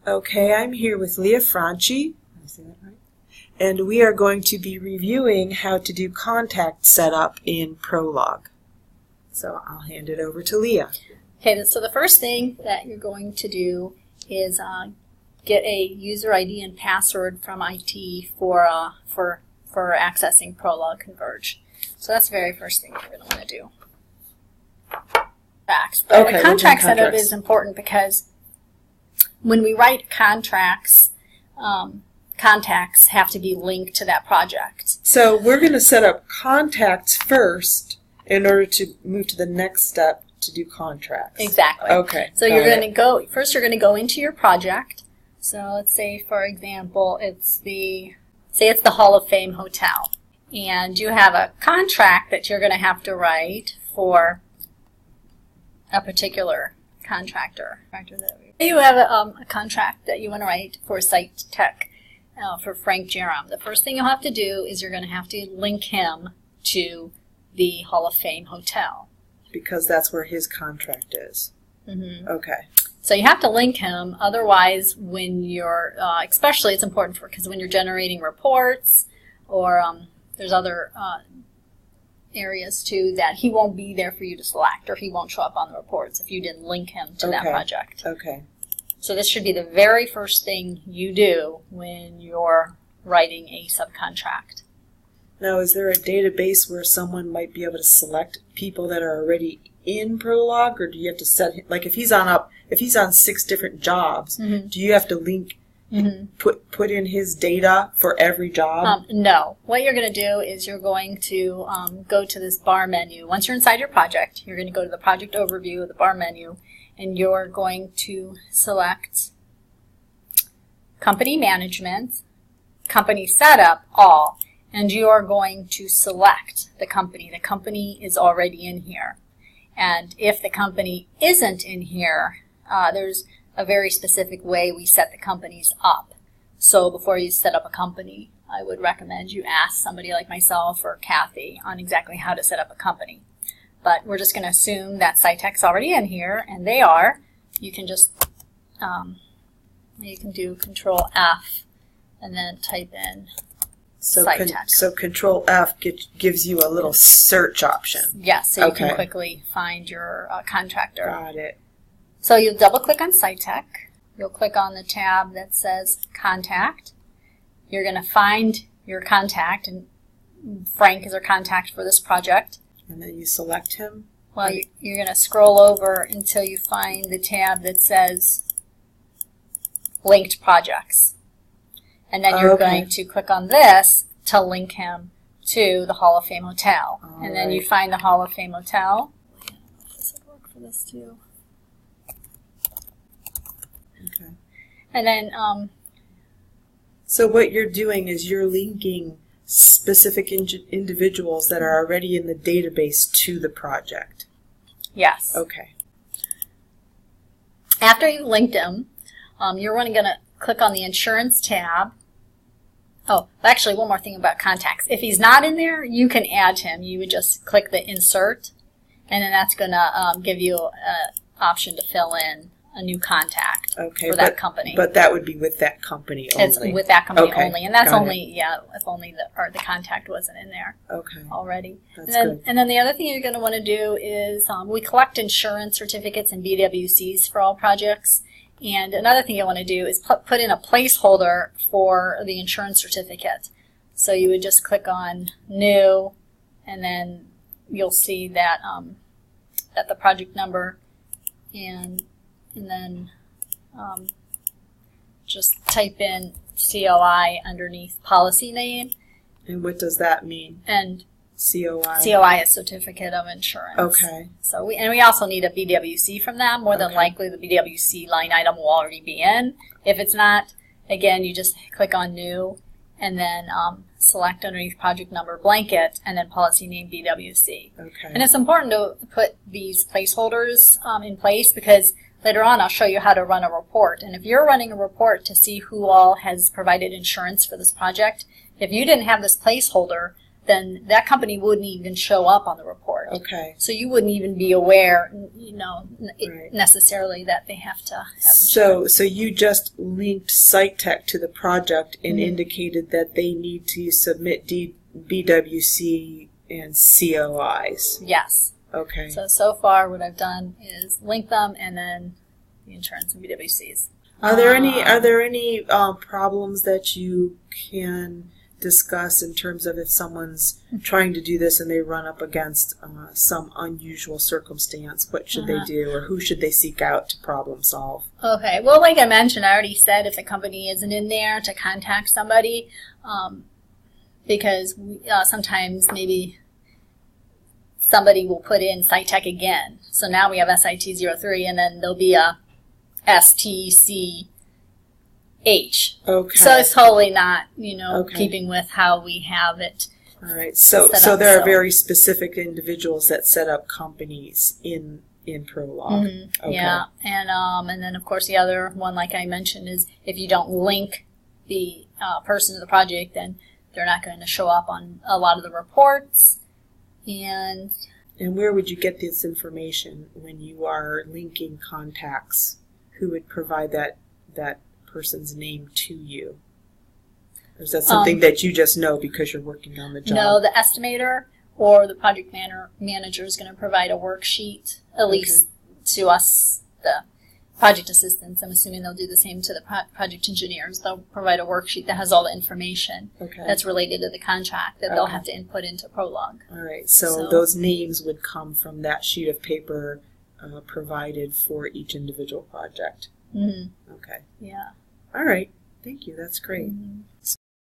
Okay, I'm here with Leah Franchi. Did I say that right? And we are going to be reviewing how to do contact setup in Prolog. So I'll hand it over to Leah. Okay, so the first thing that you're going to do is get a user ID and password from IT for accessing Prolog Converge. So that's the very first thing you're going to want to do. But a contract setup is important because when we write contracts, contacts have to be linked to that project. So we're going to set up contacts first in order to move to the next step to do contracts. Exactly. Okay. So you're going to go, first you're going to go into your project. So let's say, for example, it's the Hall of Fame Hotel. And you have a contract that you're going to have to write for a particular contractor. You have a contract that you want to write for Site Tech for Frank Jerem. The first thing you'll have to do is you're going to have to link him to the Hall of Fame Hotel. Because that's where his contract is. Mm-hmm. Okay. So you have to link him, otherwise when you're, especially it's important because when you're generating reports or there's other areas too that he won't be there for you to select or he won't show up on the reports if you didn't link him to that project. Okay. So this should be the very first thing you do when you're writing a subcontract. Now, is there a database where someone might be able to select people that are already in Prolog, or do you have to set, like if he's on 6 different jobs, mm-hmm. do you have to link, mm-hmm. put in his data for every job? No. What you're going to do is you're going to go to this bar menu. Once you're inside your project, you're going to go to the project overview of the bar menu, and you're going to select company management, company setup, all. And you are going to select the company. The company is already in here. And if the company isn't in here, there's a very specific way we set the companies up. So before you set up a company, I would recommend you ask somebody like myself or Kathy on exactly how to set up a company. But we're just going to assume that SciTech's already in here, and they are. You can just, you can do Control F and then type in So Control F gives you a little search option. Yes, so you can quickly find your contractor. Got it. So you'll double click on SciTech. You'll click on the tab that says Contact. You're going to find your contact, and Frank is our contact for this project. And then you select him? Well, you're going to scroll over until you find the tab that says Linked Projects. And then you're going to click on this to link him to the Hall of Fame Hotel. And then you find the Hall of Fame Hotel. This would work for this too. Okay. And then so what you're doing is you're linking specific individuals that are already in the database to the project. Yes. Okay. After you've linked him, you're going to click on the Insurance tab. Oh, actually, one more thing about contacts. If he's not in there, you can add him. You would just click the Insert, and then that's going to give you an option to fill in a new contact for that company. But that would be with that company only. It's with that company only, and that's only if only the contact wasn't in there already. That's good. And then the other thing you're going to want to do is we collect insurance certificates and BWCs for all projects. And another thing you want to do is put in a placeholder for the insurance certificate. So you would just click on New, and then you'll see that that the project number, and then just type in COI underneath policy name. And what does that mean? And COI. COI is Certificate of Insurance. Okay. So we also need a BWC from them. More than likely the BWC line item will already be in. If it's not, again, you just click on New and then select underneath project number blanket and then policy name BWC. Okay. And it's important to put these placeholders in place because later on I'll show you how to run a report. And if you're running a report to see who all has provided insurance for this project, if you didn't have this placeholder, then that company wouldn't even show up on the report. report. Okay. So you wouldn't even be aware, Right. necessarily that they have to have So you just linked SiteTech to the project and Mhm. indicated that they need to submit BWC and COIs. Yes. Okay. So far what I've done is link them and then the insurance and BWCs. Are there any problems that you can discuss in terms of if someone's trying to do this and they run up against some unusual circumstance? What should they do, or who should they seek out to problem solve? Okay. Well, like I mentioned, I already said if the company isn't in there to contact somebody, because sometimes maybe somebody will put in SiteTech again. So now we have SIT03 and then there'll be a STCH. Okay. So it's totally not, Okay. keeping with how we have it. All right. So set up, there are so- very specific individuals that set up companies in Prolog. Mhm. Okay. Yeah, and then of course the other one, like I mentioned, is if you don't link the person to the project, then they're not going to show up on a lot of the reports. And where would you get this information when you are linking contacts? Who would provide that person's name to you? Or is that something that you just know because you're working on the job? No, the estimator or the project manager is going to provide a worksheet, at least to us, the project assistants. I'm assuming they'll do the same to the project engineers. They'll provide a worksheet that has all the information that's related to the contract that they'll have to input into Prolog. All right. So those names would come from that sheet of paper provided for each individual project. Mm-hmm. Okay. Yeah. All right. Thank you. That's great. Mm-hmm.